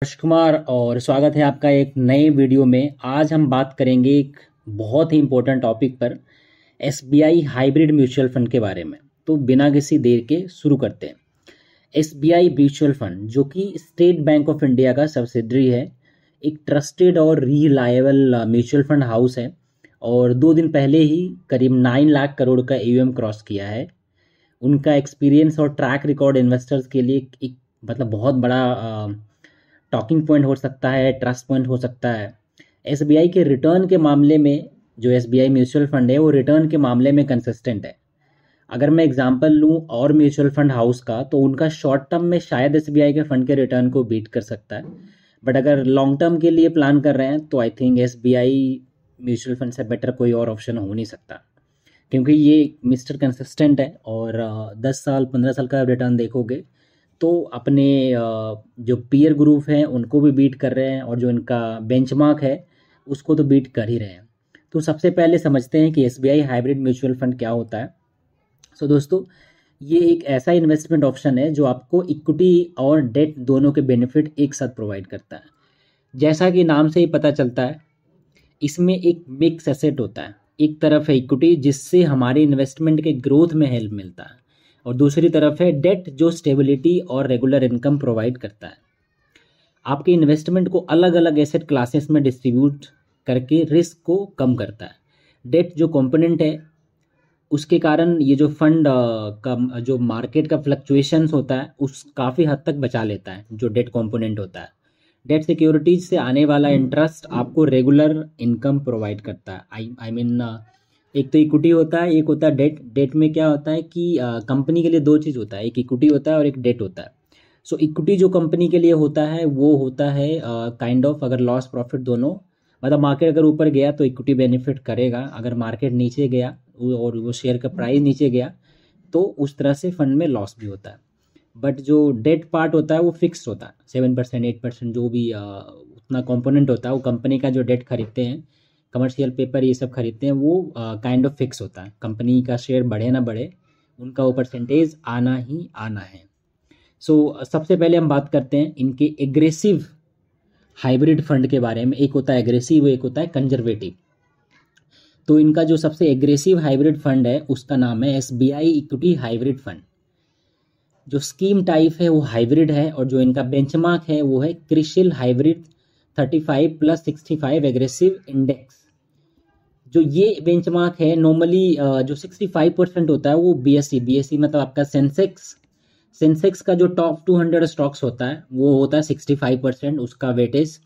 नमस्कार कुमार और स्वागत है आपका एक नए वीडियो में। आज हम बात करेंगे एक बहुत ही इम्पोर्टेंट टॉपिक पर, एसबीआई हाइब्रिड म्यूचुअल फंड के बारे में। तो बिना किसी देर के शुरू करते हैं। एसबीआई म्यूचुअल फंड जो कि स्टेट बैंक ऑफ इंडिया का सब्सिडरी है, एक ट्रस्टेड और रिलायबल म्यूचुअल फंड हाउस है और 2 दिन पहले ही करीब 9 लाख करोड़ का एयूएम क्रॉस किया है। उनका एक्सपीरियंस और ट्रैक रिकॉर्ड इन्वेस्टर्स के लिए एक मतलब बहुत बड़ा टॉकिंग पॉइंट हो सकता है, ट्रस्ट पॉइंट हो सकता है। एसबीआई के रिटर्न के मामले में जो एसबीआई म्यूचुअल फंड है वो रिटर्न के मामले में कंसिस्टेंट है। अगर मैं एग्जांपल लूँ और म्यूचुअल फंड हाउस का, तो उनका शॉर्ट टर्म में शायद एसबीआई के फंड के रिटर्न को बीट कर सकता है, बट अगर लॉन्ग टर्म के लिए प्लान कर रहे हैं तो I think SBI mutual fund से बेटर कोई और ऑप्शन हो नहीं सकता, क्योंकि ये मिस्टर कंसिस्टेंट है। और 10 साल 15 साल का रिटर्न देखोगे तो अपने जो पीयर ग्रुप हैं उनको भी बीट कर रहे हैं और जो इनका बेंचमार्क है उसको तो बीट कर ही रहे हैं। तो सबसे पहले समझते हैं कि एसबीआई हाइब्रिड म्यूचुअल फंड क्या होता है। सो दोस्तों, ये एक ऐसा इन्वेस्टमेंट ऑप्शन है जो आपको इक्विटी और डेट दोनों के बेनिफिट एक साथ प्रोवाइड करता है। जैसा कि नाम से ही पता चलता है, इसमें एक मिक्स एसेट होता है। एक तरफ है इक्विटी जिससे हमारे इन्वेस्टमेंट के ग्रोथ में हेल्प मिलता है, और दूसरी तरफ है डेट जो स्टेबिलिटी और रेगुलर इनकम प्रोवाइड करता है। आपके इन्वेस्टमेंट को अलग अलग एसेट क्लासेस में डिस्ट्रीब्यूट करके रिस्क को कम करता है। डेट जो कंपोनेंट है उसके कारण ये जो फंड का जो मार्केट का फ्लक्चुएशंस होता है उस काफ़ी हद तक बचा लेता है। जो डेट कंपोनेंट होता है, डेट सिक्योरिटीज से आने वाला इंटरेस्ट आपको रेगुलर इनकम प्रोवाइड करता है। आई मीन एक तो इक्विटी होता है, एक होता है डेट। डेट में क्या होता है कि कंपनी के लिए दो चीज़ होता है, एक इक्विटी होता है और एक डेट होता है। सो इक्विटी जो कंपनी के लिए होता है वो होता है काइंड ऑफ, अगर लॉस प्रॉफिट दोनों, मतलब मार्केट अगर ऊपर गया तो इक्विटी बेनिफिट करेगा, अगर मार्केट नीचे गया और वो शेयर का प्राइस नीचे गया तो उस तरह से फंड में लॉस भी होता है। बट जो डेट पार्ट होता है वो फिक्स होता है, 7% 8% जो भी उतना कंपोनेंट होता है वो कंपनी का जो डेट खरीदते हैं, कमर्शियल पेपर ये सब खरीदते हैं, वो काइंड ऑफ फिक्स होता है। कंपनी का शेयर बढ़े ना बढ़े उनका वो परसेंटेज आना ही आना है। सो सबसे पहले हम बात करते हैं इनके एग्रेसिव हाइब्रिड फंड के बारे में। एक होता है एग्रेसिव, एक होता है कंजर्वेटिव। तो इनका जो सबसे एग्रेसिव हाइब्रिड फंड है उसका नाम है एसबीआई इक्विटी हाइब्रिड फंड। जो स्कीम टाइप है वो हाइब्रिड है और जो इनका बेंचमार्क है वो है क्रिसिल हाइब्रिड 35+65 एग्रेसिव इंडेक्स। जो ये बेंचमार्क है नॉर्मली जो 65% होता है वो बीएसई मतलब आपका सेंसेक्स का जो टॉप 200 स्टॉक्स होता है वो होता है 65% उसका वेटेज,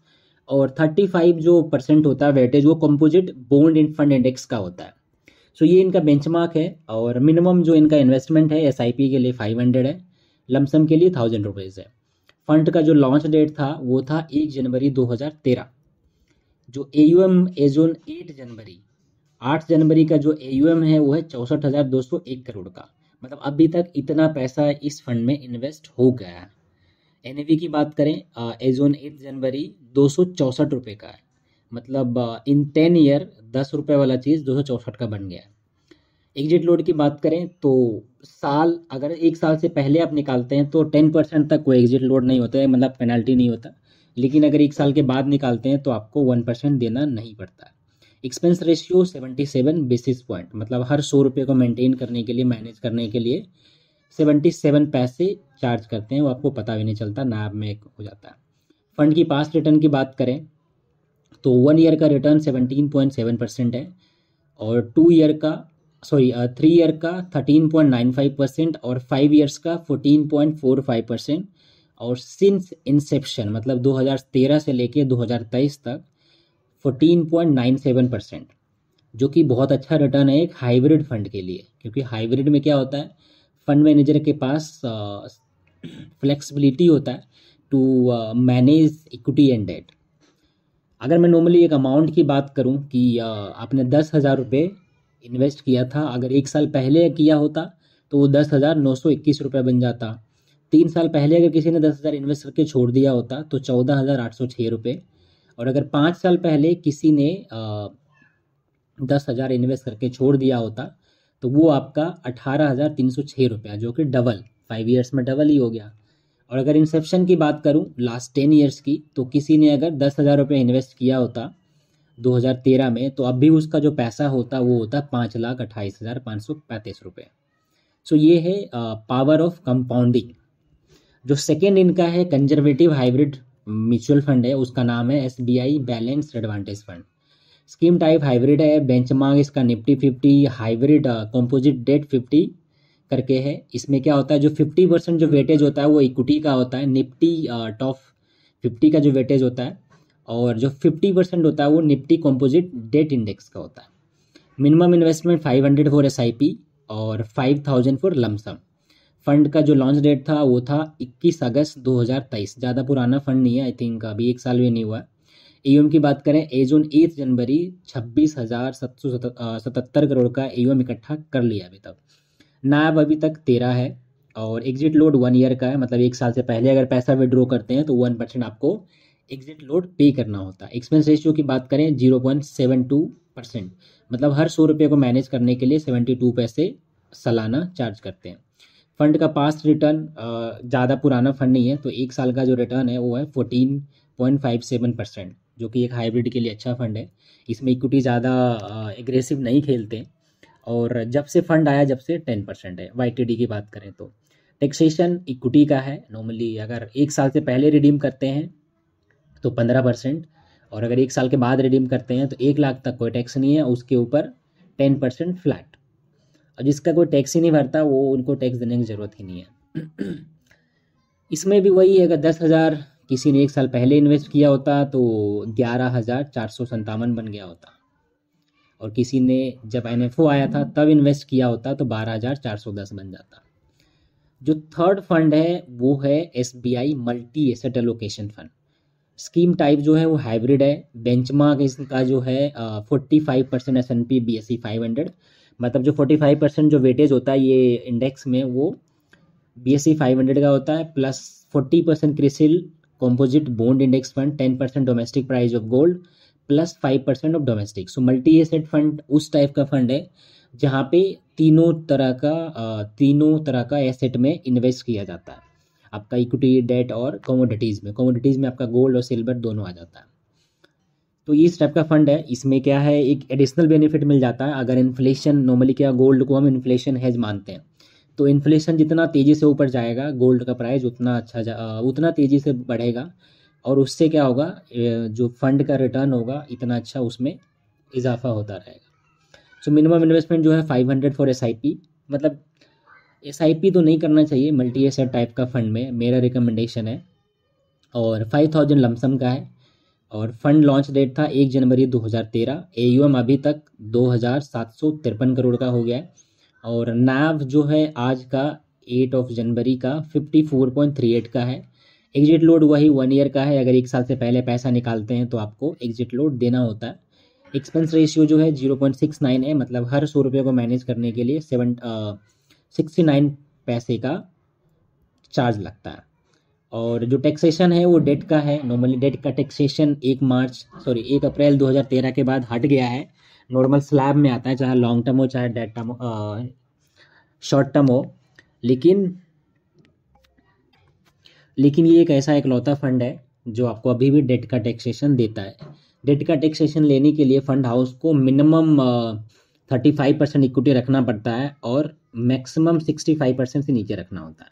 और 35 जो परसेंट होता है वेटेज वो composite bond in fund index का होता है। सो ये इनका बेंचमार्क है। और मिनिमम जो इनका इन्वेस्टमेंट है एसआईपी के लिए 500 है, लमसम के लिए 1000 रुपीज़ है। फंड का जो लॉन्च डेट था वो था 1 जनवरी 2013। जो एयूएम एज ऑन 8 जनवरी का जो एयूएम है वो है 64,201 करोड़ का। मतलब अभी तक इतना पैसा इस फंड में इन्वेस्ट हो गया है। एनएवी की बात करें एज ऑन 8 जनवरी 264 रुपये का है। मतलब इन 10 ईयर 10 रुपये वाला चीज़ 264 का बन गया है। एग्जिट लोड की बात करें तो साल, अगर 1 साल से पहले आप निकालते हैं तो 10% तक कोई एग्जिट लोड नहीं होता है, मतलब पेनल्टी नहीं होता। लेकिन अगर 1 साल के बाद निकालते हैं तो आपको 1% देना नहीं पड़ता है। एक्सपेंस रेशियो 77 बेसिस पॉइंट, मतलब हर 100 रुपये को मेंटेन करने के लिए, मैनेज करने के लिए 77 पैसे चार्ज करते हैं। वो आपको पता भी नहीं चलता, नाम में हो जाता है। फंड की पास्ट रिटर्न की बात करें तो 1 ईयर का रिटर्न 17.7% है, और 3 ईयर का 13.95% और 5 ईयर्स का 14.45%। और सिंस इंसेप्शन मतलब 2013 से लेके 2023 तक 14.97%, जो कि बहुत अच्छा रिटर्न है एक हाइब्रिड फंड के लिए। क्योंकि हाइब्रिड में क्या होता है, फंड मैनेजर के पास फ्लेक्सिबिलिटी होता है to manage equity and debt. अगर मैं नॉर्मली एक अमाउंट की बात करूं कि आपने 10,000 रुपये इन्वेस्ट किया था, अगर 1 साल पहले किया होता तो वो 10,921 रुपये बन जाता। 3 साल पहले अगर किसी ने 10,000 इन्वेस्ट करके छोड़ दिया होता तो 14,806 रुपये। और अगर 5 साल पहले किसी ने 10,000 इन्वेस्ट करके छोड़ दिया होता तो वो आपका 18,306 रुपया, जो कि डबल, 5 ईयर्स में डबल ही हो गया। और अगर इंसेप्शन की बात करूं लास्ट 10 ईयर्स की, तो किसी ने अगर 10,000 रुपये इन्वेस्ट किया होता 2013 में, तो अभी उसका जो पैसा होता वो होता 5,28,535 रुपये। सो ये है पावर ऑफ कंपाउंडिंग। जो सेकेंड इनका है कंजर्वेटिव हाइब्रिड म्यूचुअल फंड है, उसका नाम है SBI balanced advantage fund. Scheme type hybrid है, बेंचमार्क इसका निफ्टी 50 हाइब्रिड कंपोजिट डेट 50 करके है। इसमें क्या होता है, जो 50% जो वेटेज होता है वो इक्विटी का होता है, निफ्टी टॉप 50 का जो वेटेज होता है, और जो 50% होता है वो निफ्टी कंपोजिट डेट इंडेक्स का होता है। मिनिमम इन्वेस्टमेंट 500 फॉर SIP और 5,000 फॉर लमसम। फंड का जो लॉन्च डेट था वो था 21 अगस्त 2023। ज़्यादा पुराना फंड नहीं है, आई थिंक अभी 1 साल भी नहीं हुआ। AUM की बात करें, एज ऑन 8 जनवरी 26,777 करोड़ का AUM इकट्ठा कर लिया अभी तक। नाब अभी तक 13 है और एग्जिट लोड 1 ईयर का है, मतलब 1 साल से पहले अगर पैसा विड्रॉ करते हैं तो 1% आपको एग्जिट लोड पे करना होता है। एक्सपेंस रेशियो की बात करें 0.72%, मतलब हर 100 रुपये को मैनेज करने के लिए 72 पैसे सालाना चार्ज करते हैं। फंड का पास्ट रिटर्न ज़्यादा पुराना फंड नहीं है, तो 1 साल का जो रिटर्न है वो है 14.57%, जो कि एक हाइब्रिड के लिए अच्छा फंड है। इसमें इक्विटी ज़्यादा एग्रेसिव नहीं खेलते, और जब से फंड आया जब से 10% है। YTD की बात करें तो टैक्सेशन इक्विटी का है, नॉर्मली अगर 1 साल से पहले रिडीम करते हैं तो 15%, और अगर 1 साल के बाद रिडीम करते हैं तो 1 लाख तक कोई टैक्स नहीं है, उसके ऊपर 10% फ्लैट। और जिसका कोई टैक्स ही नहीं भरता वो उनको टैक्स देने की ज़रूरत ही नहीं है। इसमें भी वही है, अगर 10,000 किसी ने 1 साल पहले इन्वेस्ट किया होता तो 11,457 बन गया होता, और किसी ने जब NFO आया था तब इन्वेस्ट किया होता तो 12,410 बन जाता। जो थर्ड फंड है वो है SBI multi asset allocation fund. Scheme type जो है वो हाइब्रिड है। बेंचमार्क इसका जो है 45% S&P BSE 500, मतलब जो 45% जो वेटेज होता है ये इंडेक्स में वो BSE 500 का होता है, plus 40% CRISIL composite bond index fund, 10% domestic price of gold, plus 5% of domestic. So multi asset fund उस टाइप का फंड है जहाँ पे तीनों तरह का एसेट में इन्वेस्ट किया जाता है। आपका इक्विटी, डेट और कमोडिटीज़ में आपका गोल्ड और सिल्वर दोनों आ जाता है। तो इस टाइप का फंड है। इसमें क्या है, एक एडिशनल बेनिफिट मिल जाता है अगर इन्फ्लेशन, नॉर्मली क्या गोल्ड को हम इन्फ्लेशन हेज मानते हैं, तो इन्फ्लेशन जितना तेज़ी से ऊपर जाएगा गोल्ड का प्राइस उतना तेज़ी से बढ़ेगा, और उससे क्या होगा, जो फंड का रिटर्न होगा इतना अच्छा उसमें इजाफा होता रहेगा। सो मिनिमम इन्वेस्टमेंट जो है 500 फॉर SIP, मतलब SIP तो नहीं करना चाहिए मल्टी एसेट टाइप का फंड में, मेरा रिकमेंडेशन है, और 5,000 लमसम का है। और फंड लॉन्च डेट था 1 जनवरी 2013। AUM अभी तक 2,753 करोड़ का हो गया है, और NAV जो है आज का 8 जनवरी का 54.38 का है। एग्जिट लोड वही 1 ईयर का है, अगर 1 साल से पहले पैसा निकालते हैं तो आपको एग्जिट लोड देना होता है। एक्सपेंस रेशियो जो है 0.69 है, मतलब हर 100 रुपये को मैनेज करने के लिए 69 पैसे का चार्ज लगता है। और जो टैक्सेशन है वो डेट का है, नॉर्मली डेट का टैक्सेशन 1 अप्रैल 2013 के बाद हट गया है, नॉर्मल स्लैब में आता है, चाहे लॉन्ग टर्म हो चाहे डेट टर्म शॉर्ट टर्म हो। लेकिन ये एक ऐसा इकलौता फंड है जो आपको अभी भी डेट का टैक्सेशन देता है। डेट का टैक्सेशन लेने के लिए फंड हाउस को मिनिमम 35% इक्विटी रखना पड़ता है और मैक्सिमम 65% से नीचे रखना होता है।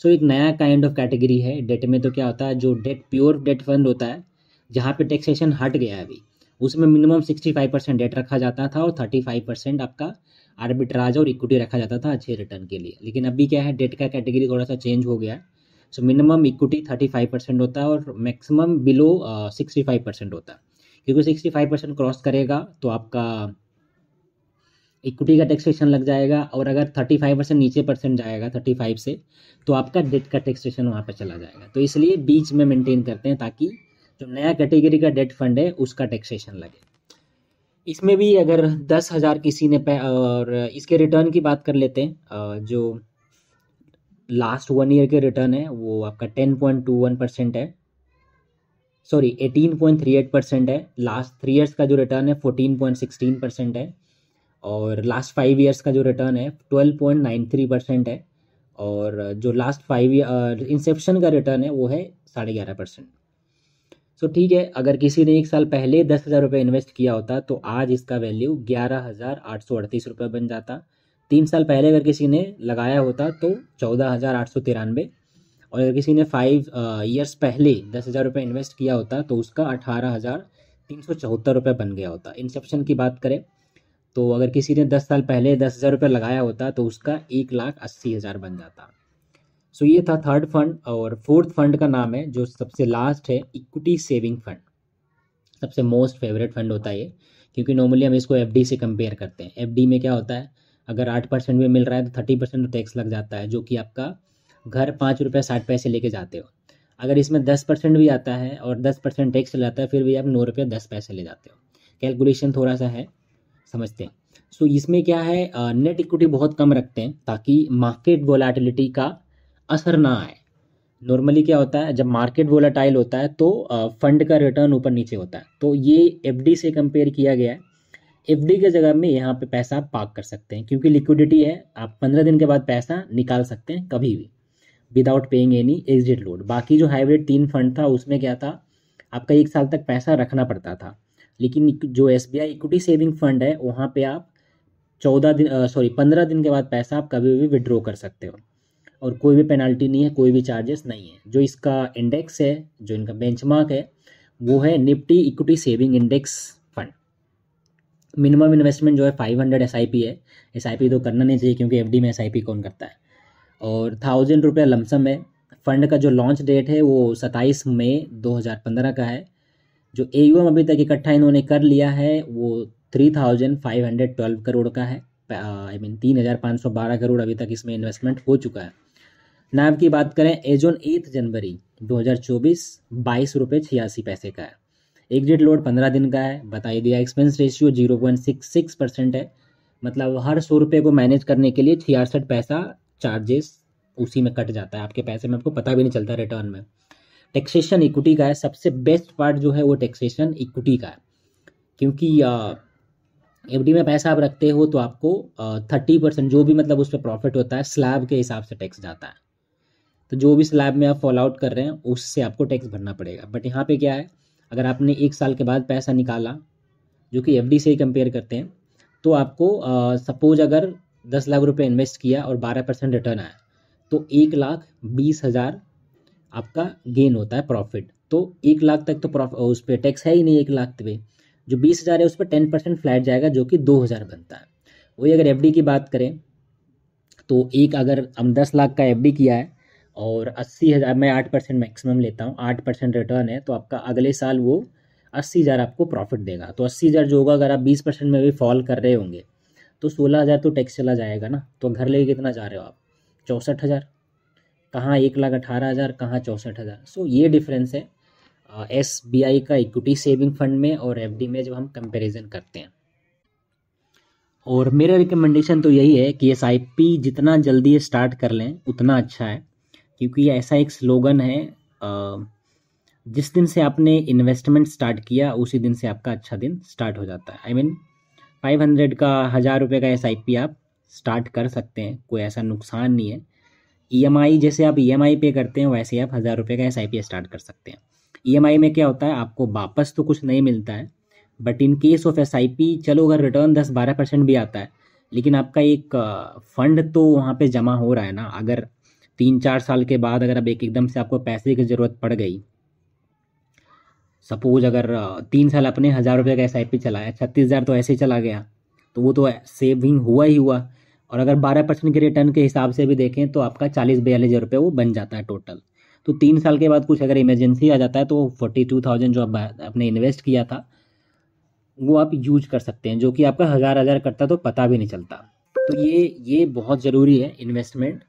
सो एक नया काइंड ऑफ कैटेगरी है डेट में। तो क्या होता है, जो प्योर डेट फंड होता है जहाँ पे टैक्सेशन हट गया है अभी, उसमें मिनिमम 65% डेट रखा जाता था और 35% आपका आर्बिट्राज और इक्विटी रखा जाता था अच्छे रिटर्न के लिए। लेकिन अभी क्या है, डेट का कैटेगरी थोड़ा सा चेंज हो गया है। सो मिनिमम इक्विटी 35% होता है और मैक्सिमम बिलो 65% होता है, क्योंकि 65% क्रॉस करेगा तो आपका इक्विटी का टैक्सेशन लग जाएगा, और अगर 35% नीचे परसेंट जाएगा 35 से, तो आपका डेट का टैक्सेशन वहाँ पर चला जाएगा। तो इसलिए बीच में मेंटेन करते हैं ताकि जो नया कैटेगरी का डेट फंड है उसका टैक्सेशन लगे। इसमें भी अगर 10,000 किसी ने और इसके रिटर्न की बात कर लेते हैं, जो लास्ट 1 ईयर के रिटर्न है वो आपका 10.21% है, 18.38% है। लास्ट 3 ईयर्स का जो रिटर्न है 14.16% है, और लास्ट 5 ईयर्स का जो रिटर्न है 12.93% है, और जो लास्ट 5 ईयर इंसेप्शन का रिटर्न है वो है 11.5%। सो ठीक है, अगर किसी ने 1 साल पहले 10,000 रुपये इन्वेस्ट किया होता तो आज इसका वैल्यू 11,838 रुपये बन जाता। 3 साल पहले अगर किसी ने लगाया होता तो 14,893, और अगर किसी ने 5 ईयर्स पहले 10,000 रुपये इन्वेस्ट किया होता तो उसका 18,374 रुपये बन गया होता। इंसेप्शन की बात करें तो अगर किसी ने 10 साल पहले 10,000 रुपये लगाया होता तो उसका 1,80,000 बन जाता। सो ये था थर्ड फंड। और फोर्थ फंड का नाम है जो सबसे लास्ट है, इक्विटी सेविंग फंड। सबसे मोस्ट फेवरेट फंड होता है ये, क्योंकि नॉर्मली हम इसको एफडी से कंपेयर करते हैं। एफडी में क्या होता है, अगर 8% में मिल रहा है तो 30% तो टैक्स लग जाता है, जो कि आपका घर 5 रुपये 60 पैसे लेके जाते हो। अगर इसमें 10% भी आता है और 10% टैक्स चला जाता है, फिर भी आप 9 रुपये 10 पैसे ले जाते हो। कैलकुलेशन थोड़ा सा है, समझते हैं। सो इसमें क्या है, नेट इक्विटी बहुत कम रखते हैं ताकि मार्केट वोलेटिलिटी का असर ना आए। नॉर्मली क्या होता है, जब मार्केट वोलेटाइल होता है तो फंड का रिटर्न ऊपर नीचे होता है। तो ये एफडी से कंपेयर किया गया है। एफडी के जगह में यहाँ पे पैसा आप पार्क कर सकते हैं, क्योंकि लिक्विडिटी है। आप 15 दिन के बाद पैसा निकाल सकते हैं कभी भी without paying any exit load. बाकी जो हाइब्रिड 3 फंड था उसमें क्या था, आपका 1 साल तक पैसा रखना पड़ता था। लेकिन जो एसबीआई इक्विटी सेविंग फंड है वहाँ पे आप 15 दिन के बाद पैसा आप कभी भी विड्रॉ कर सकते हो, और कोई भी पेनल्टी नहीं है, कोई भी चार्जेस नहीं है। जो इसका इंडेक्स है, जो इनका बेंचमार्क है, वो है Nifty equity saving index fund. Minimum investment जो है 500 एसआईपी है। एसआईपी तो करना नहीं चाहिए, क्योंकि एफडी में एसआईपी कौन करता है। और 1,000 रुपये लमसम है। फंड का जो लॉन्च डेट है वो 27 मई 2015 का है। जो एयूएम अभी तक इकट्ठा इन्होंने कर लिया है वो 3,512 करोड़ का है। 3,512 करोड़ अभी तक इसमें इन्वेस्टमेंट हो चुका है। नाव की बात करें, एज ऑन 8 जनवरी 2024 22 रुपये 86 पैसे का है। एग्जिट लोड 15 दिन का है, बता ही दिया। एक्सपेंस रेशियो 0.66% है, मतलब हर 100 रुपये को मैनेज करने के लिए 66 पैसा चार्जेस उसी में कट जाता है आपके पैसे में, आपको पता भी नहीं चलता रिटर्न में। टैक्सेशन इक्विटी का है। सबसे बेस्ट पार्ट जो है वो टैक्सेशन इक्विटी का है, क्योंकि एफडी में पैसा आप रखते हो तो आपको 30% जो भी मतलब उस पर प्रॉफिट होता है स्लैब के हिसाब से टैक्स जाता है। तो जो भी स्लैब में आप फॉल आउट कर रहे हैं उससे आपको टैक्स भरना पड़ेगा। बट यहाँ पे क्या है, अगर आपने 1 साल के बाद पैसा निकाला, जो कि एफडी से ही कंपेयर करते हैं, तो आपको सपोज अगर 10 लाख रुपए इन्वेस्ट किया और 12% रिटर्न आया तो 1,20,000 आपका गेन होता है प्रॉफिट। तो 1 लाख तक तो उस पर टैक्स है ही नहीं। 1 लाख पे जो 20,000 है उस पर 10% फ्लैट जाएगा, जो कि 2,000 बनता है। वही अगर एफडी की बात करें तो अगर हम 10 लाख का एफडी किया है और 80,000, मैं 8% मैक्सिमम लेता हूँ, 8% रिटर्न है, तो आपका अगले साल वो 80,000 आपको प्रॉफिट देगा। तो 80,000 जो होगा, अगर आप 20% में भी फॉल कर रहे होंगे तो 16,000 तो टैक्स चला जाएगा ना। तो घर लेके कितना जा रहे हो आप, 64,000। कहाँ 1,18,000, कहाँ 64,000। सो ये डिफरेंस है एसबीआई का इक्विटी सेविंग फंड में और एफडी में जब हम कंपैरिजन करते हैं। और मेरा रिकमेंडेशन तो यही है कि एसआईपी जितना जल्दी स्टार्ट कर लें उतना अच्छा है, क्योंकि ये ऐसा एक स्लोगन है, जिस दिन से आपने इन्वेस्टमेंट स्टार्ट किया उसी दिन से आपका अच्छा दिन स्टार्ट हो जाता है। 500 का 1,000 रुपये का एसआईपी आप स्टार्ट कर सकते हैं, कोई ऐसा नुकसान नहीं है। ईएमआई जैसे आप ईएमआई पे करते हैं वैसे आप 1,000 रुपये का एसआईपी स्टार्ट कर सकते हैं। ईएमआई में क्या होता है, आपको वापस तो कुछ नहीं मिलता है, but in case of SIP चलो अगर रिटर्न 10-12% भी आता है, लेकिन आपका एक फंड तो वहाँ पे जमा हो रहा है ना। अगर 3-4 साल के बाद अगर अब एकदम से आपको पैसे की ज़रूरत पड़ गई, सपोज अगर 3 साल अपने 1,000 रुपये का एसआईपी चलाया, 36,000 तो ऐसे ही चला गया, तो वो तो सेविंग हुआ ही हुआ। और अगर 12% के रिटर्न के हिसाब से भी देखें तो आपका 40-42 रुपये वो बन जाता है टोटल। तो 3 साल के बाद कुछ अगर इमरजेंसी आ जाता है तो 42,000 जो आपने इन्वेस्ट किया था वो आप यूज कर सकते हैं, जो कि आपका 1,000 करता तो पता भी नहीं चलता। तो ये बहुत ज़रूरी है इन्वेस्टमेंट।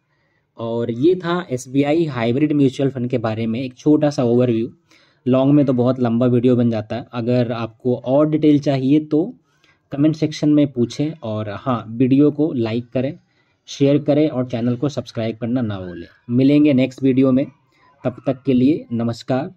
और ये था एसबीआई हाइब्रिड म्यूचुअल फंड के बारे में एक छोटा सा ओवरव्यू। लॉन्ग में तो बहुत लंबा वीडियो बन जाता है। अगर आपको और डिटेल चाहिए तो कमेंट सेक्शन में पूछें, और हाँ, वीडियो को लाइक करें, शेयर करें और चैनल को सब्सक्राइब करना ना भूलें। मिलेंगे नेक्स्ट वीडियो में, तब तक के लिए नमस्कार।